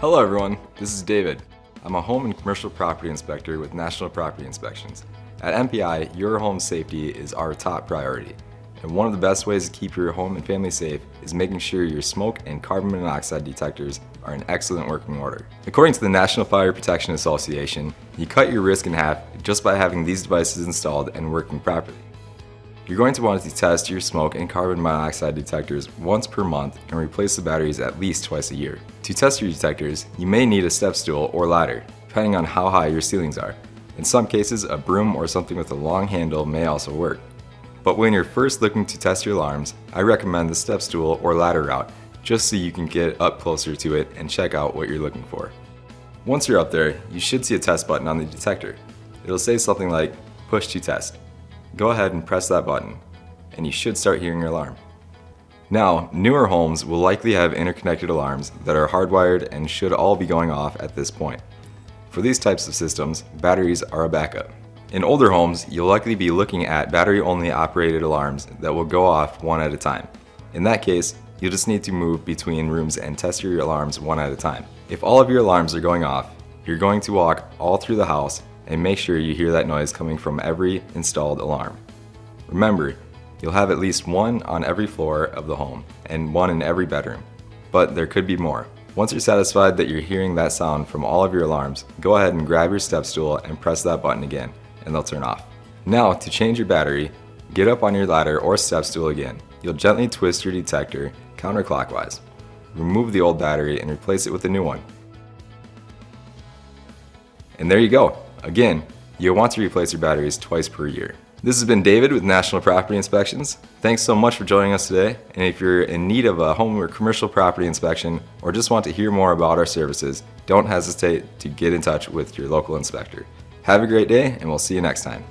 Hello everyone, this is David. I'm a home and commercial property inspector with National Property Inspections. At NPI, your home safety is our top priority. And one of the best ways to keep your home and family safe is making sure your smoke and carbon monoxide detectors are in excellent working order. According to the National Fire Protection Association, you cut your risk in half just by having these devices installed and working properly. You're going to want to test your smoke and carbon monoxide detectors once per month and replace the batteries at least twice a year. To test your detectors, you may need a step stool or ladder, depending on how high your ceilings are. In some cases, a broom or something with a long handle may also work. But when you're first looking to test your alarms, I recommend the step stool or ladder route, just so you can get up closer to it and check out what you're looking for. Once you're up there, you should see a test button on the detector. It'll say something like, "Push to test." Go ahead and press that button, and you should start hearing your alarm. Now, newer homes will likely have interconnected alarms that are hardwired and should all be going off at this point. For these types of systems, batteries are a backup. In older homes, you'll likely be looking at battery-only operated alarms that will go off one at a time. In that case, you'll just need to move between rooms and test your alarms one at a time. If all of your alarms are going off, you're going to walk all through the house and make sure you hear that noise coming from every installed alarm. Remember, you'll have at least one on every floor of the home and one in every bedroom, but there could be more. Once you're satisfied that you're hearing that sound from all of your alarms, go ahead and grab your step stool and press that button again, and they'll turn off. Now, to change your battery, get up on your ladder or step stool again. You'll gently twist your detector counterclockwise. Remove the old battery and replace it with a new one. And there you go. Again, you'll want to replace your batteries twice per year. This has been David with National Property Inspections. Thanks so much for joining us today. And if you're in need of a home or commercial property inspection or just want to hear more about our services, don't hesitate to get in touch with your local inspector. Have a great day, and we'll see you next time.